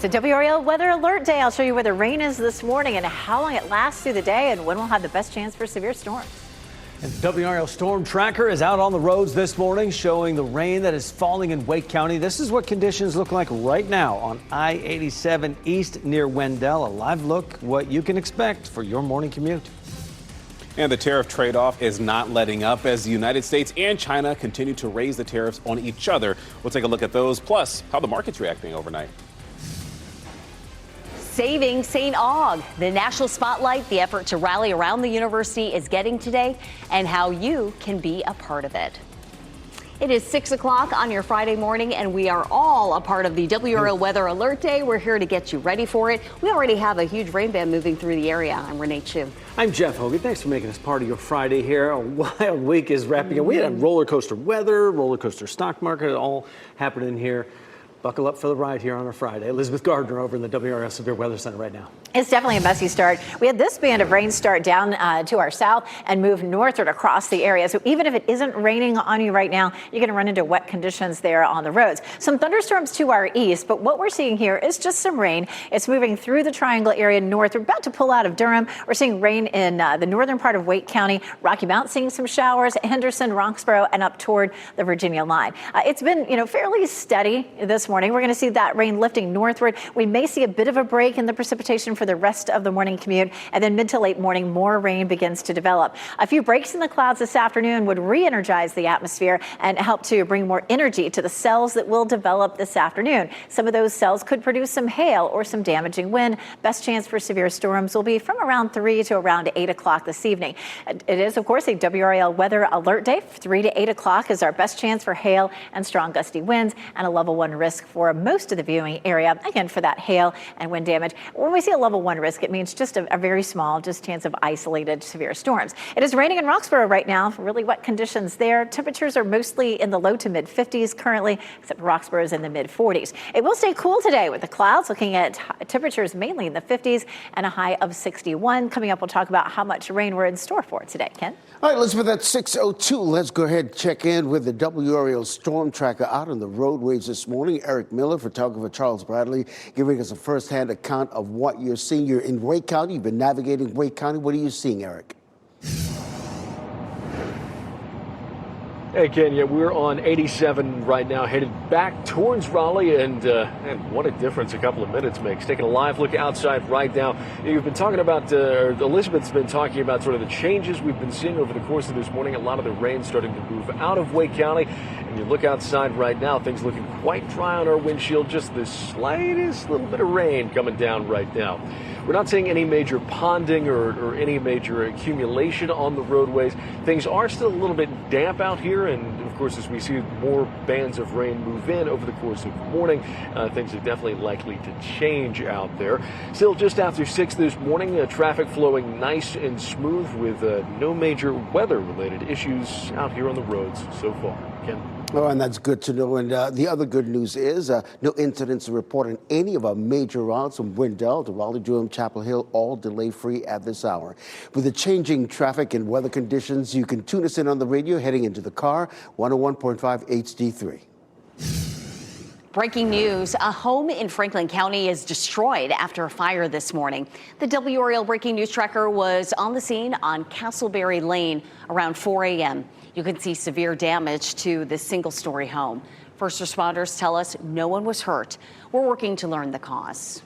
It's a WRAL weather alert day. I'll show you where the rain is this morning and how long it lasts through the day and when we'll have the best chance for severe storms. And the WRAL storm tracker is out on the roads this morning showing the rain that is falling in Wake County. This is what conditions look like right now on I-87 East near Wendell. A live look what you can expect for your morning commute. And the tariff trade-off is not letting up as the United States and China continue to raise the tariffs on each other. We'll take a look at those, plus how the market's reacting overnight. Saving St. Aug, the national spotlight the effort to rally around the university is getting today, and how you can be a part of it. It is 6 o'clock on your Friday morning, and we are all a part of the WRAL Weather Alert Day. We're here to get you ready for it. We already have a huge rain band moving through the area. I'm Renee Chu. I'm Jeff Hogan. Thanks for making us part of your Friday here. A wild week is wrapping up. We had roller coaster weather, roller coaster stock market, all happening here. Buckle up for the ride here on a Friday. Elizabeth Gardner over in the WRAL Severe Weather Center right now. It's definitely a messy start. We had this band of rain start down to our south and move northward across the area. So even if it isn't raining on you right now, you're going to run into wet conditions there on the roads. Some thunderstorms to our east, but what we're seeing here is just some rain. It's moving through the Triangle area north. We're about to pull out of Durham. We're seeing rain in the northern part of Wake County, Rocky Mount seeing some showers, Henderson, Roxborough, and up toward the Virginia line. It's been, fairly steady this morning. We're going to see that rain lifting northward. We may see a bit of a break in the precipitation for the rest of the morning commute, and then mid to late morning, more rain begins to develop. A few breaks in the clouds this afternoon would re-energize the atmosphere and help to bring more energy to the cells that will develop this afternoon. Some of those cells could produce some hail or some damaging wind. Best chance for severe storms will be from around 3 to around 8 o'clock this evening. It is, of course, a WRAL weather alert day. 3 to 8 o'clock is our best chance for hail and strong gusty winds and a level 1 risk for most of the viewing area, again, for that hail and wind damage. When we see a level 1 risk, it means just a very small, just chance of isolated severe storms. It is raining in Roxborough right now, really wet conditions there. Temperatures are mostly in the low to mid 50s currently, except Roxborough is in the mid 40s. It will stay cool today with the clouds, looking at temperatures mainly in the 50s and a high of 61. Coming up, we'll talk about how much rain we're in store for today. Ken? All right, Elizabeth, at 6:02, let's go ahead and check in with the WRAL storm tracker out on the roadways this morning. Eric Miller, photographer Charles Bradley, giving us a first-hand account of what you're seeing. You're in Wake County. You've been navigating Wake County. What are you seeing, Eric? Hey, Ken, yeah, we're on 87 right now, headed back towards Raleigh, and what a difference a couple of minutes makes. Taking a live look outside right now. You've been talking about, Elizabeth's been talking about sort of the changes we've been seeing over the course of this morning. A lot of the rain starting to move out of Wake County, and you look outside right now, things looking quite dry on our windshield, just the slightest little bit of rain coming down right now. We're not seeing any major ponding or any major accumulation on the roadways. Things are still a little bit damp out here, and of course, as we see more bands of rain move in over the course of the morning, things are definitely likely to change out there. Still just after 6 this morning, traffic flowing nice and smooth with no major weather-related issues out here on the roads so far. Ken? Oh, and that's good to know. And the other good news is no incidents reported in any of our major routes from Wendell to Raleigh, Durham, Chapel Hill, all delay-free at this hour. With the changing traffic and weather conditions, you can tune us in on the radio heading into the car, 101.5 HD3. Breaking news, a home in Franklin County is destroyed after a fire this morning. The WRAL Breaking News Tracker was on the scene on Castleberry Lane around 4 a.m. You can see severe damage to this single-story home. First responders tell us no one was hurt. We're working to learn the cause.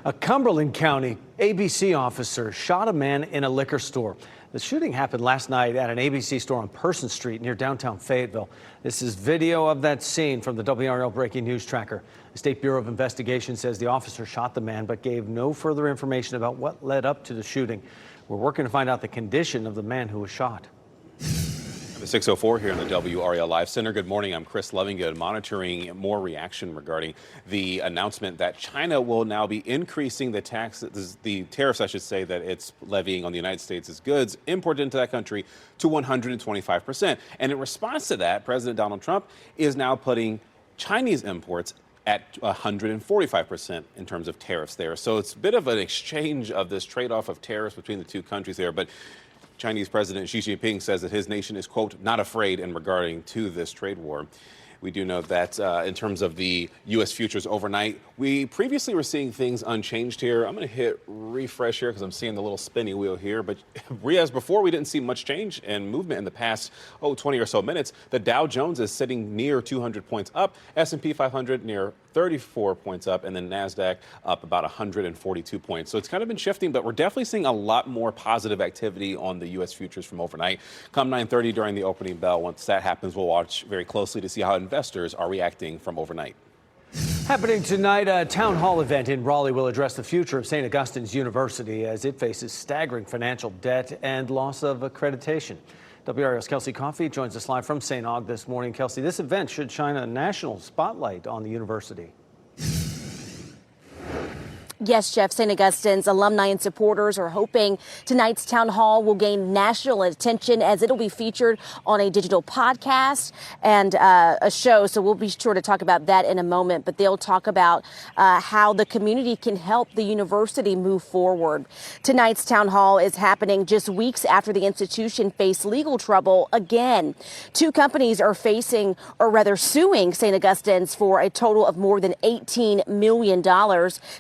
A Cumberland County ABC officer shot a man in a liquor store. The shooting happened last night at an ABC store on Person Street near downtown Fayetteville. This is video of that scene from the WRAL Breaking News Tracker. The State Bureau of Investigation says the officer shot the man but gave no further information about what led up to the shooting. We're working to find out the condition of the man who was shot. The 6:04 here in the WRAL Live Center. Good morning. I'm Chris Lovingood, monitoring more reaction regarding the announcement that China will now be increasing the tariffs, I should say, that it's levying on the United States' goods imported into that country to 125%. And in response to that, President Donald Trump is now putting Chinese imports at 145% in terms of tariffs there. So it's a bit of an exchange of this trade-off of tariffs between the two countries there. But Chinese President Xi Jinping says that his nation is, quote, not afraid in regarding to this trade war. We do know that in terms of the U.S. futures overnight, we previously were seeing things unchanged here. I'm going to hit refresh here because I'm seeing the little spinny wheel here. But as before, we didn't see much change and movement in the past 20 or so minutes. The Dow Jones is sitting near 200 points up, S&P 500 near 34 points up, and then NASDAQ up about 142 points. So it's kind of been shifting, but we're definitely seeing a lot more positive activity on the U.S. futures from overnight. Come 9:30 during the opening bell, once that happens, we'll watch very closely to see how investors are reacting from overnight. Happening tonight, a town hall event in Raleigh will address the future of St. Augustine's University as it faces staggering financial debt and loss of accreditation. WRAL's Kelsey Coffey joins us live from St. Aug this morning. Kelsey, this event should shine a national spotlight on the university. Yes, Jeff, St. Augustine's alumni and supporters are hoping tonight's town hall will gain national attention as it'll be featured on a digital podcast and a show. So we'll be sure to talk about that in a moment. But they'll talk about how the community can help the university move forward. Tonight's town hall is happening just weeks after the institution faced legal trouble again. Two companies are facing, or rather suing, St. Augustine's for a total of more than $18 million,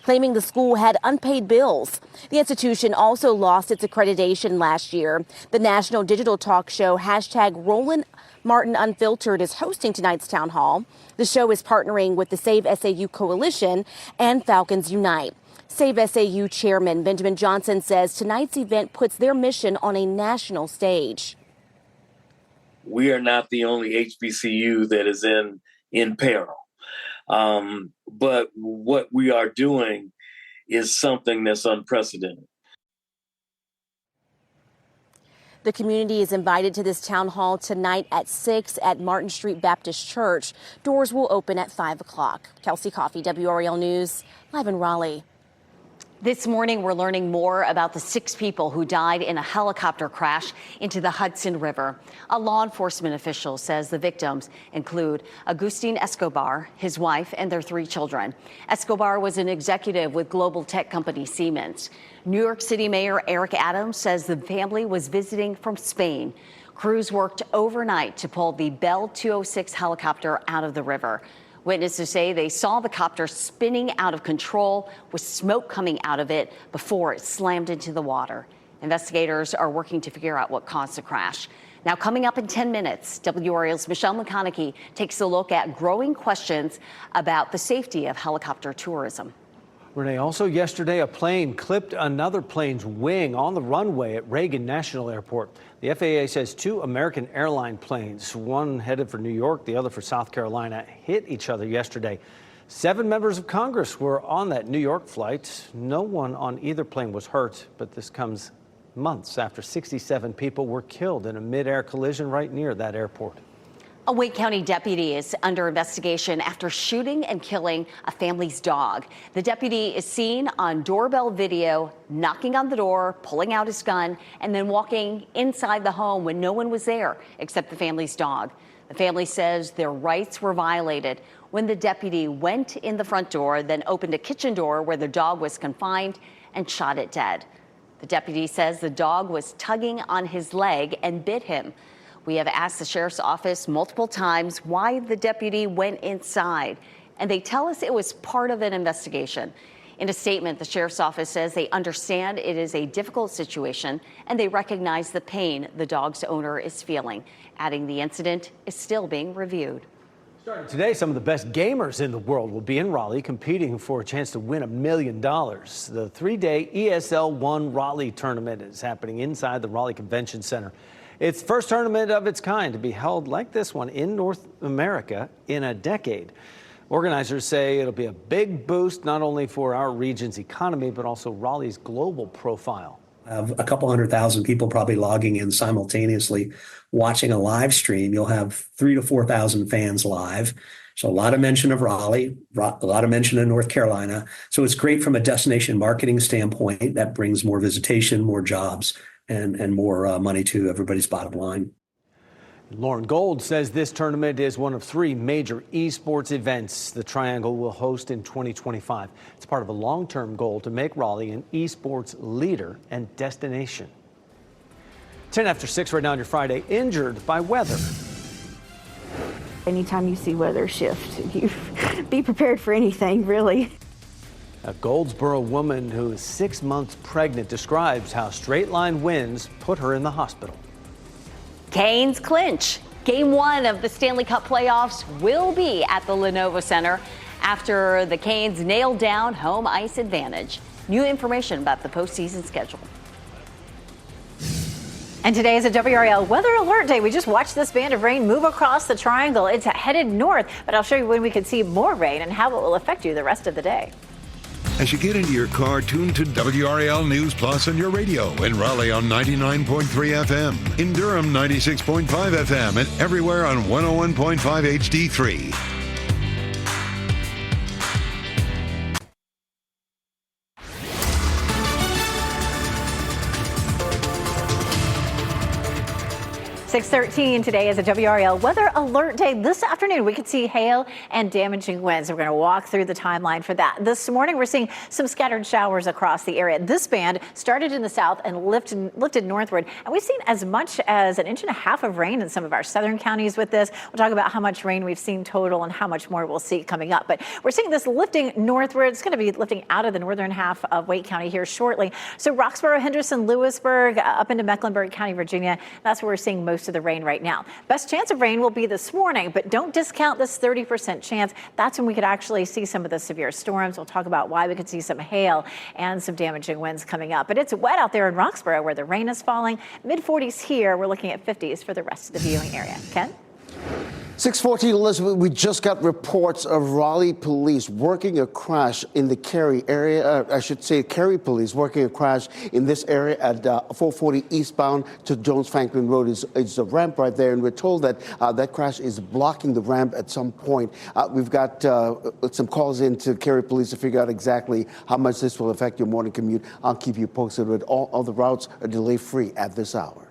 claiming the school had unpaid bills. The institution also lost its accreditation last year. The national digital talk show #Roland Martin Unfiltered is hosting tonight's town hall. The show is partnering with the Save SAU Coalition and Falcons Unite. Save SAU Chairman Benjamin Johnson says tonight's event puts their mission on a national stage. We are not the only HBCU that is in peril. But what we are doing is something that's unprecedented. The community is invited to this town hall tonight at 6 at Martin Street Baptist Church. Doors will open at 5 o'clock. Kelsey Coffey, WRAL News, live in Raleigh. This morning, we're learning more about the 6 people who died in a helicopter crash into the Hudson River. A law enforcement official says the victims include Agustin Escobar, his wife, and their 3 children. Escobar was an executive with global tech company Siemens. New York City Mayor Eric Adams says the family was visiting from Spain. Crews worked overnight to pull the Bell 206 helicopter out of the river. Witnesses say they saw the copter spinning out of control with smoke coming out of it before it slammed into the water. Investigators are working to figure out what caused the crash. Now, coming up in 10 minutes, WRAL's Michelle McConaughey takes a look at growing questions about the safety of helicopter tourism. Renee, also yesterday, a plane clipped another plane's wing on the runway at Reagan National Airport. The FAA says 2 American airline planes, one headed for New York, the other for South Carolina, hit each other yesterday. 7 members of Congress were on that New York flight. No one on either plane was hurt, but this comes months after 67 people were killed in a mid-air collision right near that airport. A Wake County deputy is under investigation after shooting and killing a family's dog. The deputy is seen on doorbell video, knocking on the door, pulling out his gun, and then walking inside the home when no one was there except the family's dog. The family says their rights were violated when the deputy went in the front door, then opened a kitchen door where the dog was confined and shot it dead. The deputy says the dog was tugging on his leg and bit him. We have asked the sheriff's office multiple times why the deputy went inside, and they tell us it was part of an investigation. In a statement, the sheriff's office says they understand it is a difficult situation and they recognize the pain the dog's owner is feeling, adding the incident is still being reviewed. Starting today, some of the best gamers in the world will be in Raleigh competing for a chance to win $1 million. The 3-day ESL One Raleigh tournament is happening inside the Raleigh Convention Center. It's the first tournament of its kind to be held like this one in North America in a decade. Organizers say it'll be a big boost not only for our region's economy, but also Raleigh's global profile. A couple 100,000 people probably logging in simultaneously, watching a live stream. You'll have 3,000 to 4,000 fans live. So a lot of mention of Raleigh, a lot of mention of North Carolina. So it's great from a destination marketing standpoint. That brings more visitation, more jobs, and more money to everybody's bottom line. Lauren Gold says this tournament is one of 3 major esports events the Triangle will host in 2025. It's part of a long-term goal to make Raleigh an esports leader and destination. 10 after 6 right now on your Friday, injured by weather. Anytime you see weather shift, you be prepared for anything, really. A Goldsboro woman who is 6 months pregnant describes how straight-line winds put her in the hospital. Canes clinch. Game 1 of the Stanley Cup playoffs will be at the Lenovo Center after the Canes nailed down home ice advantage. New information about the postseason schedule. And today is a WRAL weather alert day. We just watched this band of rain move across the triangle. It's headed north, but I'll show you when we could see more rain and how it will affect you the rest of the day. As you get into your car, tune to WRAL News Plus on your radio. In Raleigh on 99.3 FM. In Durham, 96.5 FM. And everywhere on 101.5 HD3. 6:13 today is a WRAL weather alert day. This afternoon, we could see hail and damaging winds. We're going to walk through the timeline for that. This morning, we're seeing some scattered showers across the area. This band started in the south and lifted northward. And we've seen as much as 1.5 inches of rain in some of our southern counties with this. We'll talk about how much rain we've seen total and how much more we'll see coming up. But we're seeing this lifting northward. It's going to be lifting out of the northern half of Wake County here shortly. So Roxborough, Henderson, Lewisburg, up into Mecklenburg County, Virginia. That's where we're seeing most of the rain right now. Best chance of rain will be this morning, but don't discount this 30% chance. That's when we could actually see some of the severe storms. We'll talk about why we could see some hail and some damaging winds coming up. But it's wet out there in Roxborough where the rain is falling. Mid-40s here. We're looking at 50s for the rest of the viewing area. Ken? 6:14, Elizabeth, we just got reports of Raleigh police working a crash in the Cary area. Cary police working a crash in this area at 440 eastbound to Jones Franklin Road. It's a ramp right there, and we're told that that crash is blocking the ramp at some point. We've got some calls in to Cary police to figure out exactly how much this will affect your morning commute. I'll keep you posted with all the routes are delay-free at this hour.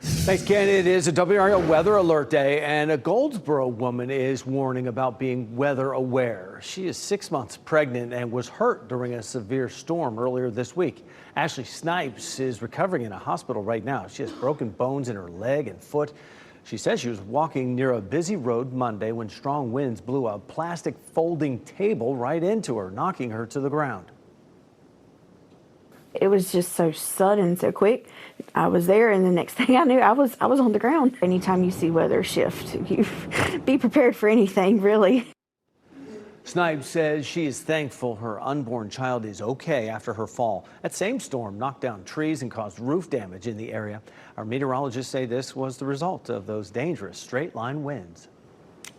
Thanks, Ken. It is a WRAL weather alert day, and a Goldsboro woman is warning about being weather aware. She is 6 months pregnant and was hurt during a severe storm earlier this week. Ashley Snipes is recovering in a hospital right now. She has broken bones in her leg and foot. She says she was walking near a busy road Monday when strong winds blew a plastic folding table right into her, knocking her to the ground. It was just so sudden, so quick. I was there, and the next thing I knew, I was on the ground. Anytime you see weather shift, you be prepared for anything, really. Snipes says she is thankful her unborn child is okay after her fall. That same storm knocked down trees and caused roof damage in the area. Our meteorologists say this was the result of those dangerous straight-line winds.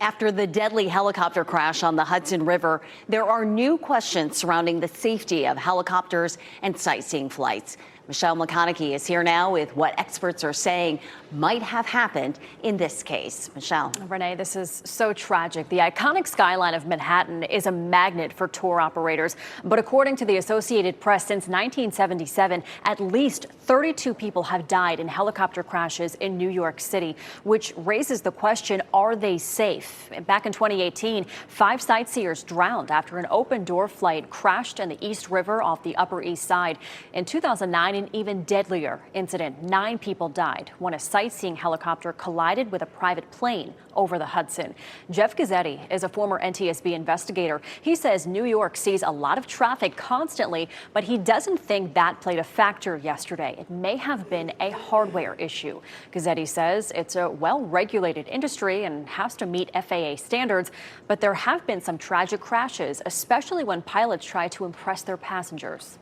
After the deadly helicopter crash on the Hudson River, there are new questions surrounding the safety of helicopters and sightseeing flights. Michelle McConaughey is here now with what experts are saying might have happened in this case. Michelle. Renee, this is so tragic. The iconic skyline of Manhattan is a magnet for tour operators. But according to the Associated Press, since 1977, at least 32 people have died in helicopter crashes in New York City, which raises the question, are they safe? Back in 2018, 5 sightseers drowned after an open-door flight crashed in the East River off the Upper East Side. In 2009, an even deadlier incident. 9 people died when a sightseeing helicopter collided with a private plane over the Hudson. Jeff Gazzetti is a former NTSB investigator. He says New York sees a lot of traffic constantly, but he doesn't think that played a factor yesterday. It may have been a hardware issue. Gazzetti says it's a well-regulated industry and has to meet FAA standards, but there have been some tragic crashes, especially when pilots try to impress their passengers.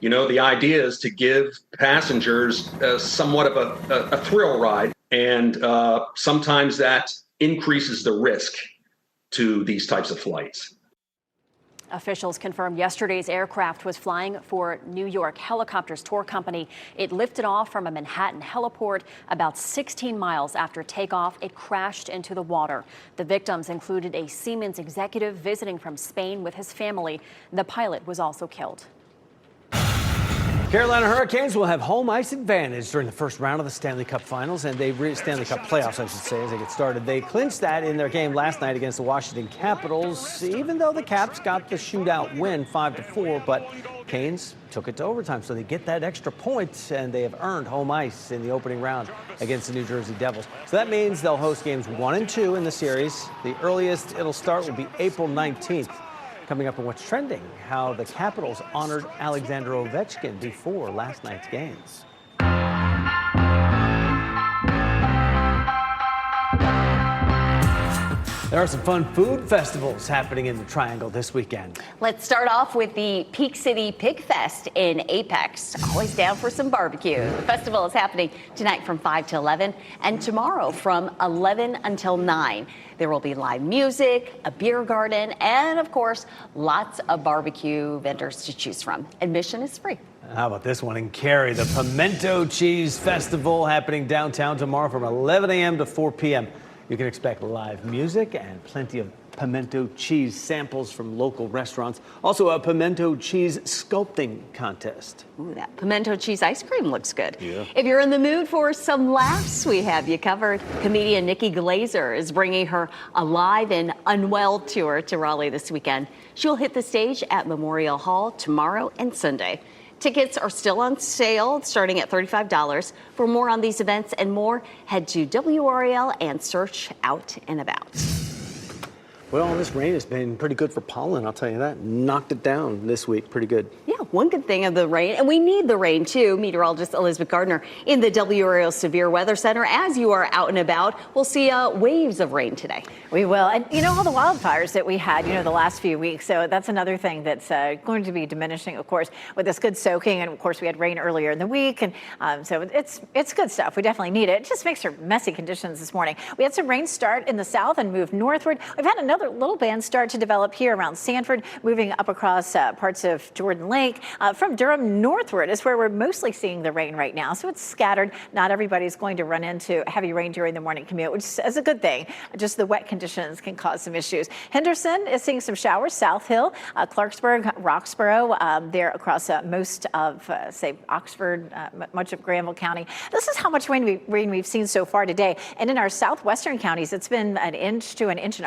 You know, the idea is to give passengers somewhat of a thrill ride, and sometimes that increases the risk to these types of flights. Officials confirmed yesterday's aircraft was flying for New York Helicopters Tour Company. It lifted off from a Manhattan heliport. About 16 miles after takeoff, it crashed into the water. The victims included a Siemens executive visiting from Spain with his family. The pilot was also killed. Carolina Hurricanes will have home ice advantage during the first round of the Stanley Cup Finals, and Stanley Cup playoffs, I should say, as they get started. They clinched that in their game last night against the Washington Capitals, even though the Caps got the shootout win 5-4, but Canes took it to overtime, so they get that extra point, and they have earned home ice in the opening round against the New Jersey Devils. So that means they'll host games 1 and 2 in the series. The earliest it'll start will be April 19th. Coming up on What's Trending, how the Capitals honored Alexander Ovechkin before last night's games. There are some fun food festivals happening in the Triangle this weekend. Let's start off with the Peak City Pig Fest in Apex. Always down for some barbecue. The festival is happening tonight from 5 to 11 and tomorrow from 11 until 9. There will be live music, a beer garden, and of course, lots of barbecue vendors to choose from. Admission is free. How about this one in Cary? The Pimento Cheese Festival happening downtown tomorrow from 11 a.m. to 4 p.m. You can expect live music and plenty of pimento cheese samples from local restaurants. Also a pimento cheese sculpting contest. Ooh, that pimento cheese ice cream looks good. Yeah. If you're in the mood for some laughs, we have you covered. Comedian Nikki Glazer is bringing her Alive and Unwell tour to Raleigh this weekend. She'll hit the stage at Memorial Hall tomorrow and Sunday. Tickets are still on sale, starting at $35. For more on these events and more, head to WRAL and search Out and About. Well, this rain has been pretty good for pollen, I'll tell you that. Knocked it down this week, pretty good. Yeah, one good thing of the rain, and we need the rain too. Meteorologist Elizabeth Gardner in the WRAL Severe Weather Center. As you are out and about, we'll see waves of rain today. We will. And you know, all the wildfires that we had, the last few weeks. So that's another thing that's going to be diminishing, of course, with this good soaking. And of course, we had rain earlier in the week. And so it's good stuff. We definitely need it. It just makes for messy conditions this morning. We had some rain start in the south and move northward. We've had another little band start to develop here around Sanford, moving up across parts of Jordan Lake. From Durham northward is where we're mostly seeing the rain right now. So it's scattered. Not everybody's going to run into heavy rain during the morning commute, which is a good thing. Just the wet conditions can cause some issues. Henderson is seeing some showers. South Hill, Clarksburg, Roxborough, there across most of, say, Oxford, much of Granville County. This is how much rain we've seen so far today. And in our southwestern counties, it's been 1 inch to 1.25 inches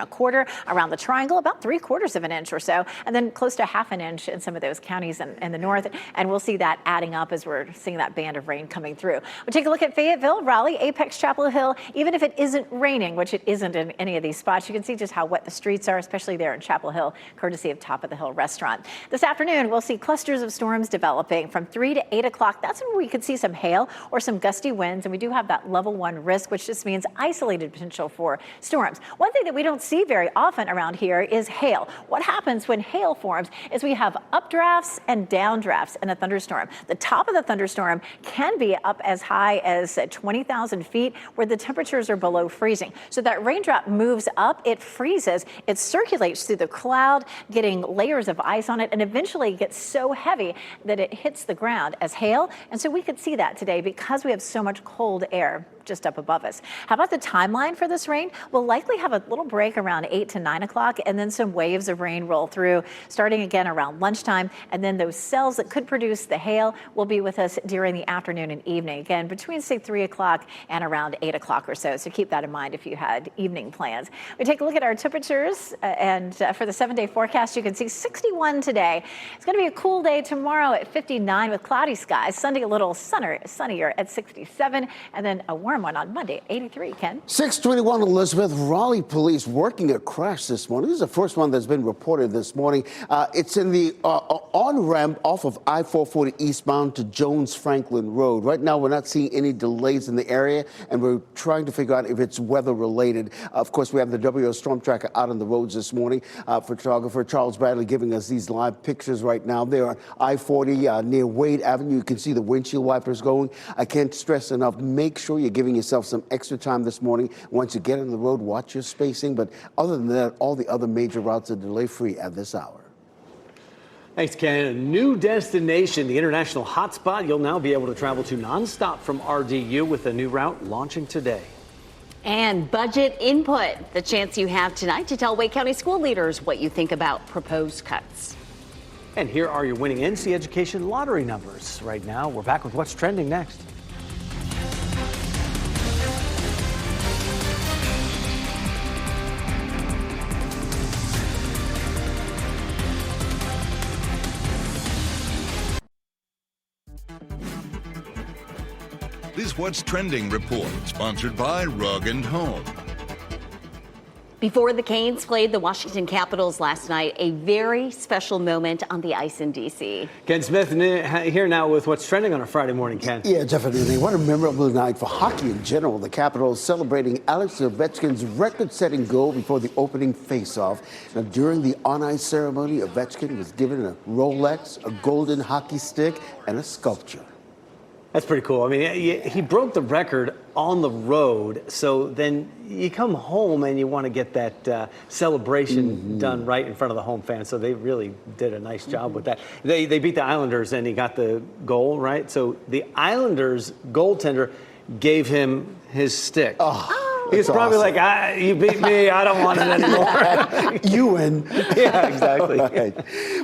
around the Triangle, about 3/4 of an inch or so, and then close to 1/2 inch in some of those counties in the north. And we'll see that adding up as we're seeing that band of rain coming through. We'll take a look at Fayetteville, Raleigh, Apex, Chapel Hill. Even if it isn't raining, which it isn't in any of these spots, you can see just how wet the streets are, especially there in Chapel Hill, courtesy of Top of the Hill Restaurant. This afternoon, we'll see clusters of storms developing from 3 to 8 o'clock. That's when we could see some hail or some gusty winds, and we do have that level 1 risk, which just means isolated potential for storms. One thing that we don't see very often around here is hail. What happens when hail forms is we have updrafts and downdrafts in a thunderstorm. The top of the thunderstorm can be up as high as 20,000 feet where the temperatures are below freezing. So that raindrop moves up, it freezes, it circulates through the cloud, getting layers of ice on it, and eventually gets so heavy that it hits the ground as hail. And so we could see that today because we have so much cold air just up above us. How about the timeline for this rain? We'll likely have a little break around 8 to 9 o'clock, and then some waves of rain roll through starting again around lunchtime. And then those cells that could produce the hail will be with us during the afternoon and evening, again between say 3 o'clock and around 8 o'clock or so. So keep that in mind if you had evening plans. We take a look at our temperatures, and for the 7-day forecast, you can see 61 today. It's going to be a cool day tomorrow at 59 with cloudy skies. Sunday a little sunnier at 67, and then a warm one on Monday, 83, Ken. 6:21, Elizabeth. Raleigh police working a crash this morning. This is the first one that's been reported this morning. It's in the on-ramp off of I-440 eastbound to Jones Franklin Road. Right now, we're not seeing any delays in the area, and we're trying to figure out if it's weather-related. Of course, we have the WO Storm Tracker out on the roads this morning. Photographer Charles Bradley giving us these live pictures right now. There are I-40 near Wade Avenue. You can see the windshield wipers going. I can't stress enough, make sure you're giving yourself some extra time this morning. Once you get on the road, watch your spacing. But other than that, all the other major routes are delay-free at this hour. Thanks, Ken. A new destination, the international hotspot. You'll now be able to travel to nonstop from RDU with a new route launching today. And budget input, the chance you have tonight to tell Wake County school leaders what you think about proposed cuts. And here are your winning NC Education lottery numbers. Right now, we're back with what's trending next. This What's Trending report, sponsored by Rug and Home. Before the Canes played the Washington Capitals last night, a very special moment on the ice in D.C. Ken Smith here now with what's trending on a Friday morning, Ken. Yeah, definitely. What a memorable night for hockey in general. The Capitals celebrating Alex Ovechkin's record-setting goal before the opening face-off. Now, during the on-ice ceremony, Ovechkin was given a Rolex, a golden hockey stick, and a sculpture. That's pretty cool. I mean, he broke the record on the road, so then you come home and you want to get that celebration done right in front of the home fans. So they really did a nice job with that. They beat the Islanders and he got the goal, right? So the Islanders goaltender gave him his stick. He's probably awesome. like, you beat me, I don't want it anymore. You win. Yeah, exactly. Right.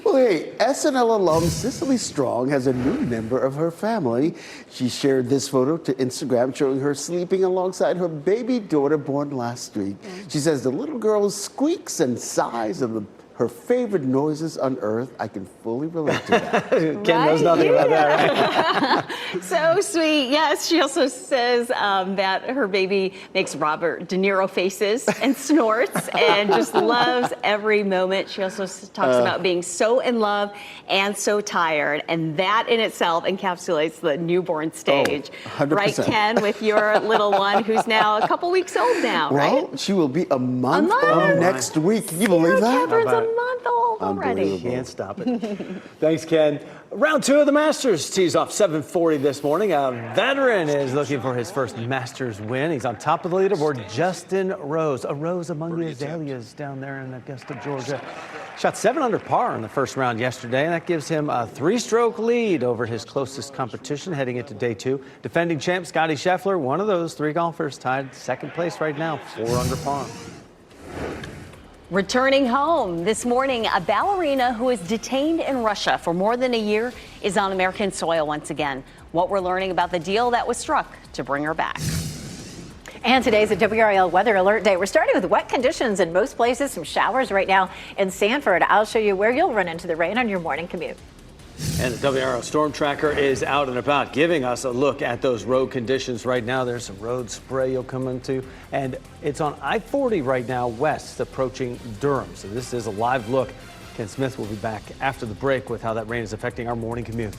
Well, hey, SNL alum Cicely Strong has a new member of her family. She shared this photo to Instagram showing her sleeping alongside her baby daughter born last week. She says the little girl's squeaks and sighs are her favorite noises on earth. I can fully relate to that. Ken knows nothing about that, right? So sweet. Yes, she also says that her baby makes Robert De Niro faces and snorts and just loves every moment. She also talks about being so in love and so tired. And that in itself encapsulates the newborn stage. 100%. Right, Ken, with your little one who's now a couple weeks old now, Well, right? she will be a month old next week. Can you believe that? Catherine's a month old already. Can't stop it. Thanks, Ken. Round 2 of the Masters tees off 7:40 this morning. A veteran is looking for his first Masters win. He's on top of the leaderboard, Justin Rose. A rose among the azaleas down there in Augusta, Georgia. Shot 7 under par in the first round yesterday, and that gives him a 3-stroke lead over his closest competition heading into day 2. Defending champ Scottie Scheffler, one of those 3 golfers, tied second place right now, 4 under par. Returning home this morning, a ballerina who is detained in Russia for more than a year is on American soil once again. What we're learning about the deal that was struck to bring her back. And today's a WRAL Weather Alert Day. We're starting with wet conditions in most places, some showers right now in Sanford. I'll show you where you'll run into the rain on your morning commute. And the WRAL Storm Tracker is out and about, giving us a look at those road conditions right now. There's some road spray you'll come into, and it's on I-40 right now, west, approaching Durham. So this is a live look. Ken Smith will be back after the break with how that rain is affecting our morning commute.